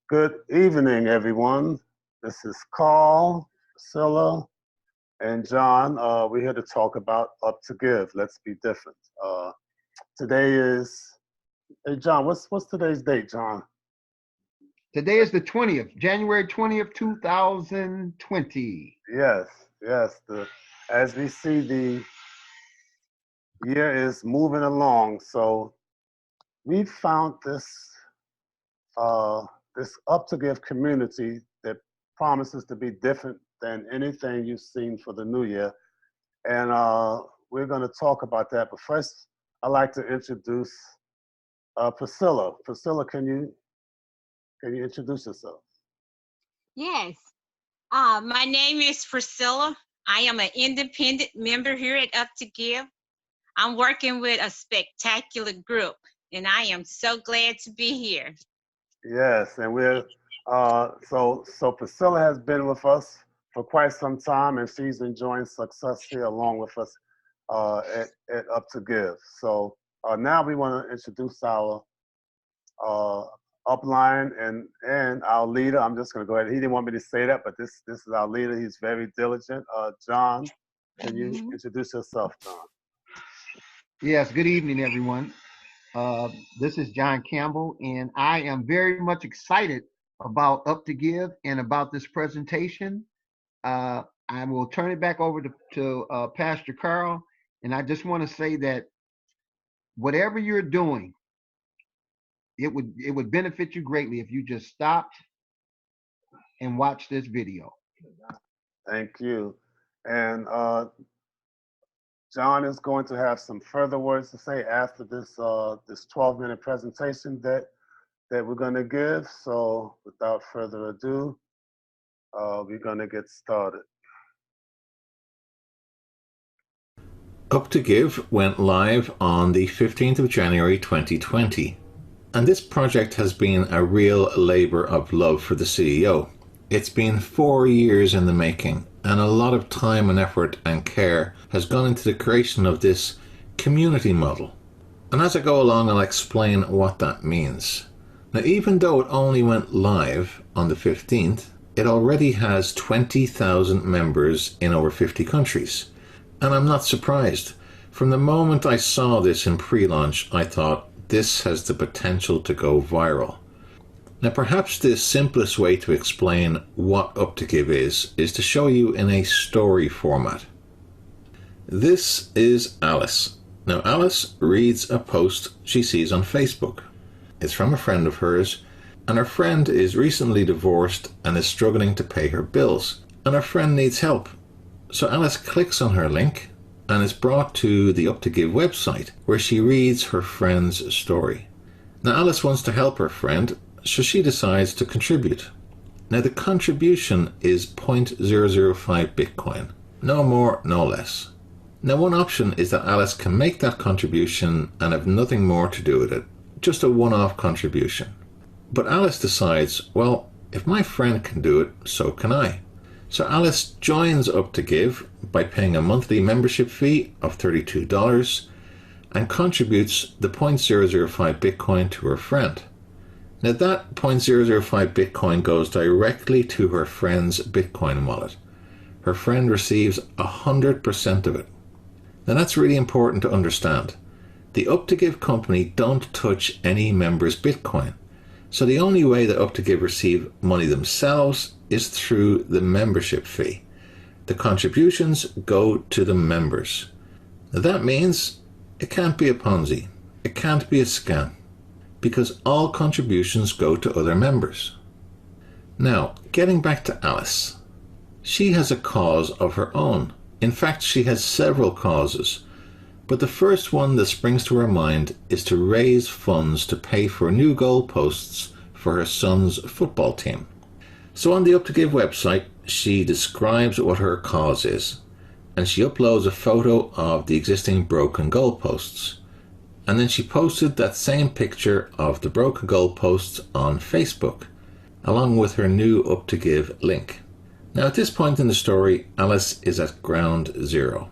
Good evening, everyone. This is Carl, Priscilla, and John. We're here to talk about Up to Give. Let's be different. Today is, hey John, what's today's date, John? Today is the 20th, January 20th, 2020. Yes. As we see, the year is moving along. So we found this Up to Give community that promises to be different than anything you've seen for the new year. And we're going to talk about that. But first, I'd like to introduce Priscilla. Priscilla, can you introduce yourself? Yes. My name is Priscilla. I am an independent member here at Up to Give. I'm working with a spectacular group, and I am so glad to be here. Yes, and we're so Priscilla has been with us for quite some time, and she's enjoying success here along with us at Up to Give. So now we want to introduce our upline and our leader. I'm just going to go ahead. He didn't want me to say that, but this is our leader. He's very diligent. John, can you introduce yourself, John? Yes, good evening, everyone. This is John Campbell, and I am very much excited about Up to Give and about this presentation. I will turn it back over to Pastor Carl, and I just want to say that whatever you're doing, it would benefit you greatly if you just stopped and watched this video. Thank you. And John is going to have some further words to say after this 12-minute presentation that we're going to give. So without further ado, we're going to get started. Up to Give went live on the 15th of January 2020. And this project has been a real labour of love for the CEO. It's been 4 years in the making, and a lot of time and effort and care has gone into the creation of this community model. And as I go along, I'll explain what that means. Now, even though it only went live on the 15th, it already has 20,000 members in over 50 countries. And I'm not surprised. From the moment I saw this in pre-launch, I thought, this has the potential to go viral. Now, perhaps the simplest way to explain what Up to Give is to show you in a story format. This is Alice. Now, Alice reads a post she sees on Facebook. It's from a friend of hers, and her friend is recently divorced and is struggling to pay her bills, and her friend needs help. So Alice clicks on her link and is brought to the Up to Give website, where she reads her friend's story. Now, Alice wants to help her friend, so she decides to contribute. Now, the contribution is 0.005 Bitcoin. No more, no less. Now, one option is that Alice can make that contribution and have nothing more to do with it. Just a one-off contribution. But Alice decides, well, if my friend can do it, so can I. So Alice joins Up to Give by paying a monthly membership fee of $32 and contributes the 0.005 Bitcoin to her friend. Now, that 0.005 Bitcoin goes directly to her friend's Bitcoin wallet. Her friend receives 100% of it. Now, that's really important to understand. The Up to Give company don't touch any member's Bitcoin. So the only way that Up to Give receive money themselves is through the membership fee. The contributions go to the members. Now, that means it can't be a Ponzi. It can't be a scam, because all contributions go to other members. Now, getting back to Alice. She has a cause of her own. In fact, she has several causes. But the first one that springs to her mind is to raise funds to pay for new goalposts for her son's football team. So on the Up to Give website, she describes what her cause is, and she uploads a photo of the existing broken goalposts. And then she posted that same picture of the broken goalposts on Facebook, along with her new Up to Give link. Now, at this point in the story, Alice is at ground zero.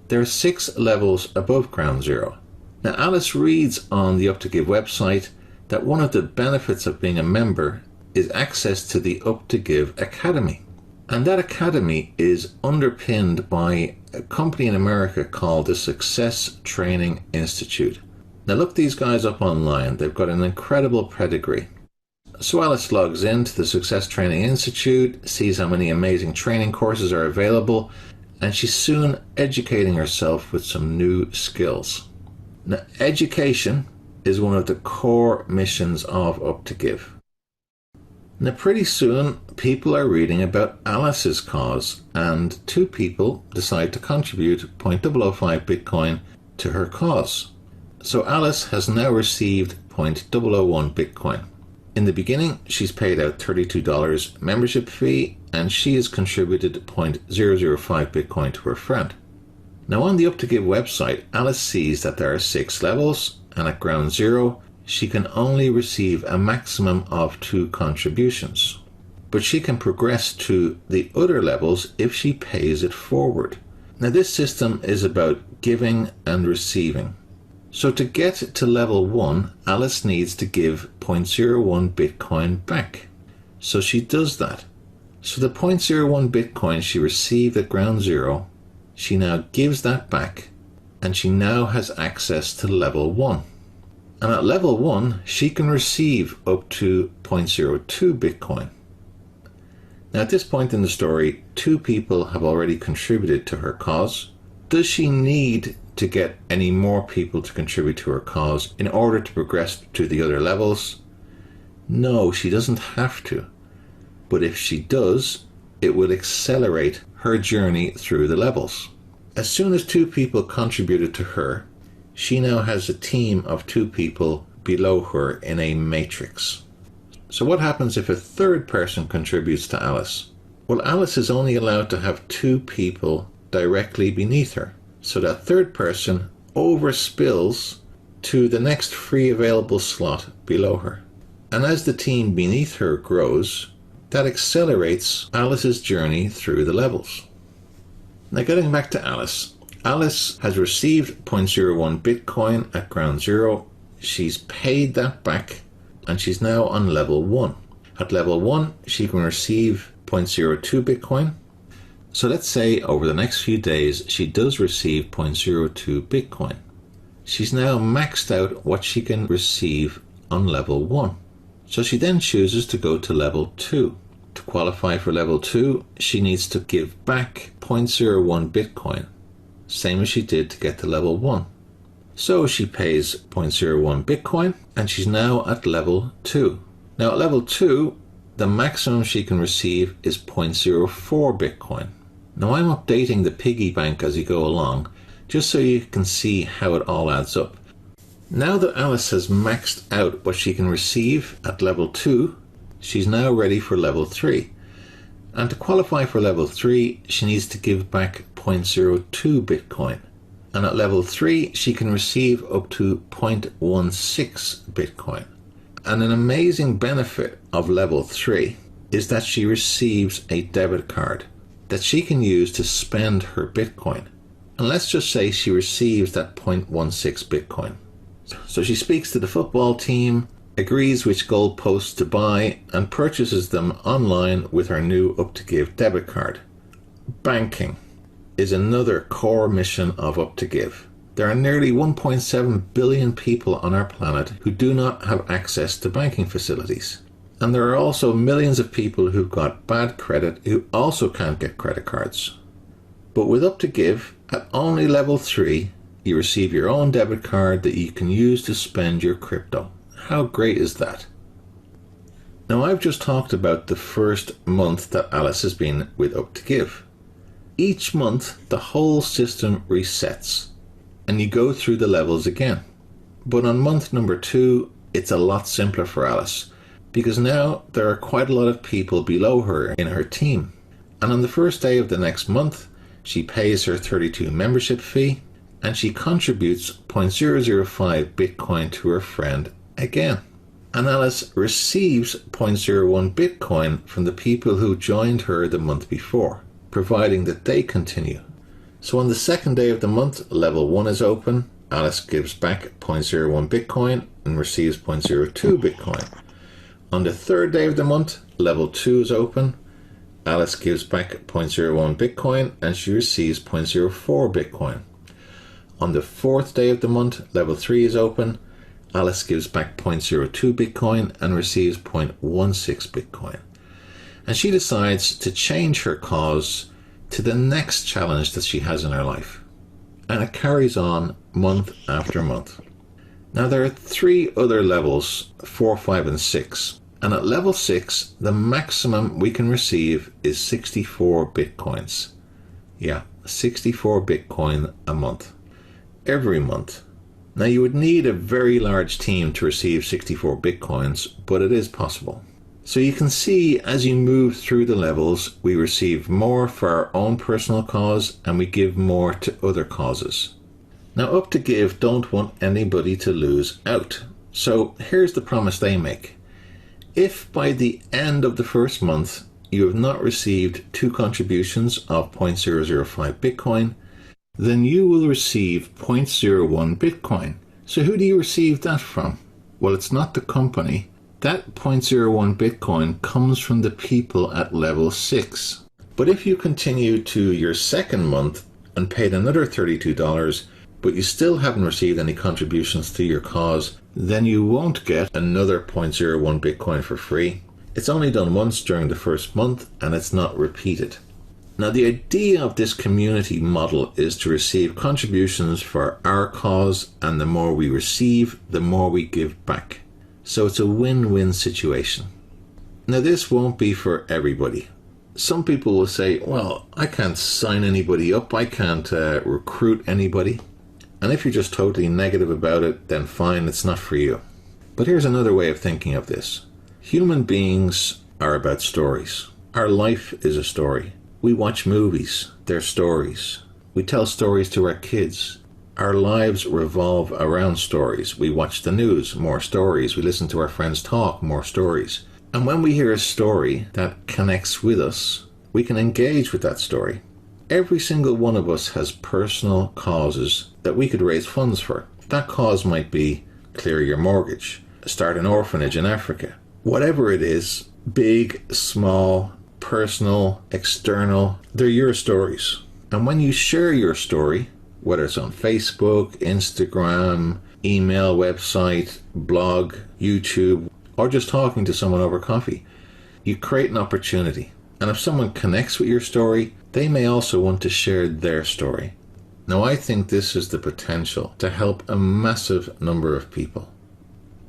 There are 6 levels above ground zero. Now, Alice reads on the Up to Give website that one of the benefits of being a member is access to the Up2Give Academy. And that academy is underpinned by a company in America called the Success Training Institute. Now look these guys up online. They've got an incredible pedigree. So Alice logs into the Success Training Institute, sees how many amazing training courses are available, and she's soon educating herself with some new skills. Now, education is one of the core missions of Up2Give. Now, pretty soon, people are reading about Alice's cause, and 2 people decide to contribute 0.005 Bitcoin to her cause. So Alice has now received 0.001 Bitcoin. In the beginning, she's paid out $32 membership fee, and she has contributed 0.005 Bitcoin to her friend. Now on the Up2Give website, Alice sees that there are 6 levels, and at ground 0, she can only receive a maximum of 2 contributions. But she can progress to the other levels if she pays it forward. Now this system is about giving and receiving. So to get to level 1, Alice needs to give 0.01 Bitcoin back. So she does that. So the 0.01 Bitcoin she received at ground 0, she now gives that back, and she now has access to level 1. And at level 1, she can receive up to 0.02 Bitcoin. Now at this point in the story, 2 people have already contributed to her cause. Does she need to get any more people to contribute to her cause in order to progress to the other levels? No, she doesn't have to. But if she does, it will accelerate her journey through the levels. As soon as 2 people contributed to her, she now has a team of 2 people below her in a matrix. So what happens if a 3rd person contributes to Alice? Well, Alice is only allowed to have 2 people directly beneath her. So that 3rd person overspills to the next free available slot below her. And as the team beneath her grows, that accelerates Alice's journey through the levels. Now getting back to Alice. Alice has received 0.01 Bitcoin at ground 0. She's paid that back, and she's now on level 1. At level 1, she can receive 0.02 Bitcoin. So let's say over the next few days she does receive 0.02 Bitcoin. She's now maxed out what she can receive on level 1. So she then chooses to go to level 2. To qualify for level 2, she needs to give back 0.01 Bitcoin, same as she did to get to level 1. So she pays 0.01 Bitcoin, and she's now at level 2. Now at level 2, the maximum she can receive is 0.04 Bitcoin. Now I'm updating the piggy bank as you go along, just so you can see how it all adds up. Now that Alice has maxed out what she can receive at level 2, she's now ready for level 3. And to qualify for level 3, she needs to give back 0.02 Bitcoin. And at level 3, she can receive up to 0.16 Bitcoin. And an amazing benefit of level 3 is that she receives a debit card that she can use to spend her Bitcoin. And let's just say she receives that 0.16 Bitcoin. So she speaks to the football team, agrees which goalposts to buy, and purchases them online with her new Up2Give debit card. Banking is another core mission of Up2Give. There are nearly 1.7 billion people on our planet who do not have access to banking facilities. And there are also millions of people who've got bad credit who also can't get credit cards. But with Up2Give, at only level 3, you receive your own debit card that you can use to spend your crypto. How great is that? Now I've just talked about the first month that Alice has been with Up2Give. Each month, the whole system resets, and you go through the levels again. But on month number 2, it's a lot simpler for Alice, because now there are quite a lot of people below her in her team. And on the first day of the next month, she pays her 32 membership fee, and she contributes 0.005 Bitcoin to her friend again. And Alice receives 0.01 Bitcoin from the people who joined her the month before, providing that they continue. So on the second day of the month, level 1 is open. Alice gives back 0.01 Bitcoin and receives 0.02 Bitcoin. On the third day of the month, level 2 is open. Alice gives back 0.01 Bitcoin and she receives 0.04 Bitcoin. On the fourth day of the month, level 3 is open. Alice gives back 0.02 Bitcoin and receives 0.16 Bitcoin. And she decides to change her cause to the next challenge that she has in her life. And it carries on month after month. Now there are 3 other levels, 4, 5 and 6. And at level 6, the maximum we can receive is 64 Bitcoins. Yeah, 64 Bitcoin a month. Every month. Now you would need a very large team to receive 64 Bitcoins, but it is possible. So you can see as you move through the levels, we receive more for our own personal cause and we give more to other causes. Now UP2Give don't want anybody to lose out. So here's the promise they make. If by the end of the first month you have not received 2 contributions of 0.005 Bitcoin, then you will receive 0.01 Bitcoin. So who do you receive that from? Well, it's not the company. That 0.01 Bitcoin comes from the people at level 6. But if you continue to your second month and paid another $32, but you still haven't received any contributions to your cause, then you won't get another 0.01 Bitcoin for free. It's only done once during the first month and it's not repeated. Now the idea of this community model is to receive contributions for our cause, and the more we receive, the more we give back. So it's a win-win situation. Now this won't be for everybody. Some people will say, well, I can't sign anybody up, I can't recruit anybody. And if you're just totally negative about it, then fine, it's not for you. But here's another way of thinking of this. Human beings are about stories. Our life is a story. We watch movies, they're stories. We tell stories to our kids. Our lives revolve around stories. We watch the news, more stories. We listen to our friends talk, more stories. And when we hear a story that connects with us, we can engage with that story. Every single one of us has personal causes that we could raise funds for. That cause might be clear your mortgage, start an orphanage in Africa. Whatever it is, big, small, personal, external, they're your stories. And when you share your story, whether it's on Facebook, Instagram, email, website, blog, YouTube, or just talking to someone over coffee, you create an opportunity. And if someone connects with your story, they may also want to share their story. Now I think this is the potential to help a massive number of people.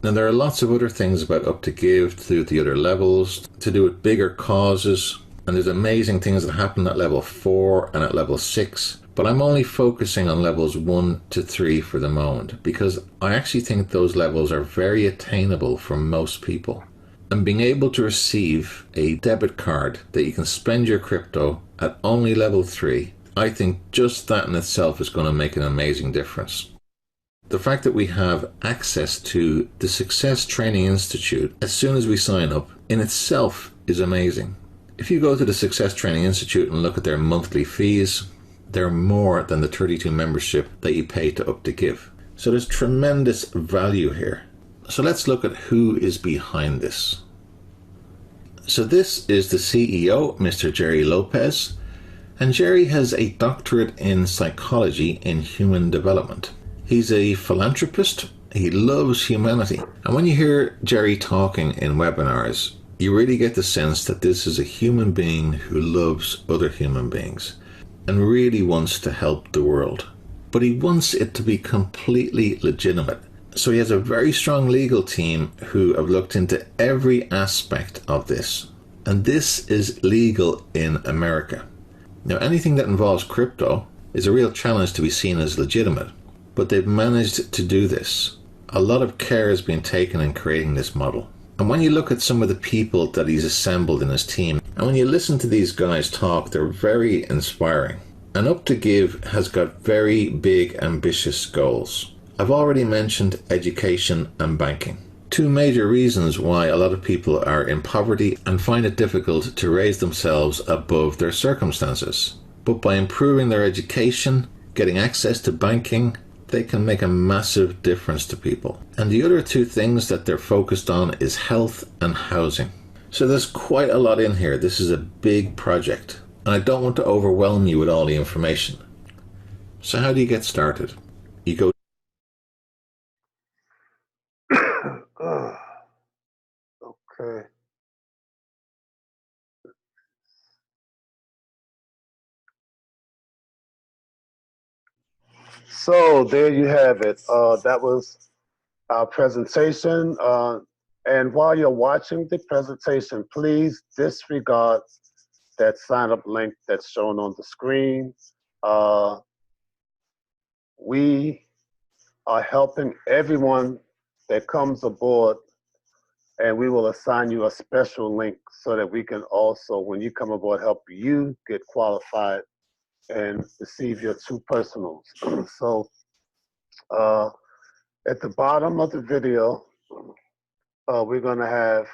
Now there are lots of other things about UP2Give to do with the other levels, to do with bigger causes, and there's amazing things that happen at level 4 and at level 6. But I'm only focusing on levels 1 to 3 for the moment, because I actually think those levels are very attainable for most people. And being able to receive a debit card that you can spend your crypto at only level 3, I think just that in itself is going to make an amazing difference. The fact that we have access to the Success Training Institute as soon as we sign up in itself is amazing. If you go to the Success Training Institute and look at their monthly fees, they're more than the 32 membership that you pay to UP2Give. So there's tremendous value here. So let's look at who is behind this. So this is the CEO, Mr. Jerry Lopez, and Jerry has a doctorate in psychology in human development. He's a philanthropist. He loves humanity. And when you hear Jerry talking in webinars, you really get the sense that this is a human being who loves other human beings and really wants to help the world. But he wants it to be completely legitimate. So he has a very strong legal team who have looked into every aspect of this. And this is legal in America. Now, anything that involves crypto is a real challenge to be seen as legitimate. But they've managed to do this. A lot of care has been taken in creating this model. And when you look at some of the people that he's assembled in his team, and when you listen to these guys talk, they're very inspiring. And UP2Give has got very big, ambitious goals. I've already mentioned education and banking. 2 major reasons why a lot of people are in poverty and find it difficult to raise themselves above their circumstances. But by improving their education, getting access to banking, they can make a massive difference to people. And the other two things that they're focused on is health and housing. So there's quite a lot in here. This is a big project, and I don't want to overwhelm you with all the information. So how do you get started? You go okay. So there you have it. That was our presentation. And while you're watching the presentation, please disregard that sign-up link that's shown on the screen. We are helping everyone that comes aboard, and we will assign you a special link so that we can also, when you come aboard, help you get qualified and receive your 2 personals. So at the bottom of the video, we're going to have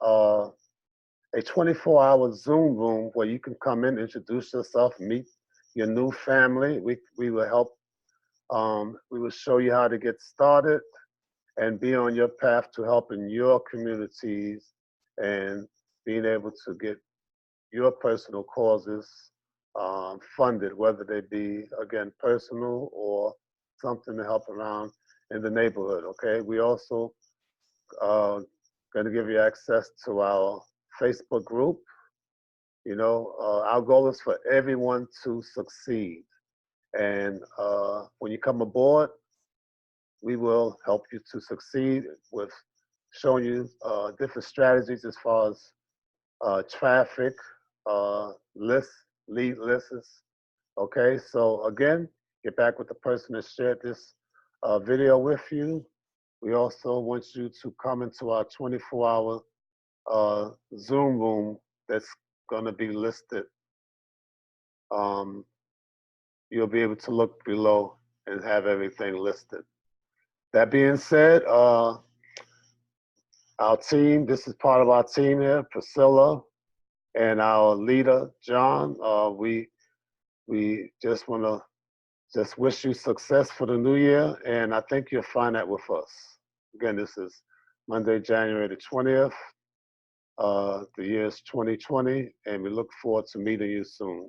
a 24-hour Zoom room where you can come in, introduce yourself, meet your new family. We will help. We will show you how to get started and be on your path to helping your communities and being able to get your personal causes funded, whether they be, again, personal or something to help around in the neighborhood, okay? We also going to give you access to our Facebook group. You know, our goal is for everyone to succeed. And when you come aboard, we will help you to succeed with showing you different strategies as far as traffic, lists, lead lists. Okay, so again, get back with the person that shared this video with you. We also want you to come into our 24-hour Zoom room that's going to be listed. You'll be able to look below and have everything listed. That being said, our team, this is part of our team here, Priscilla, and our leader, John. We just want to wish you success for the new year, and I think you'll find that with us. Again, this is Monday, January the 20th. The year is 2020, and we look forward to meeting you soon.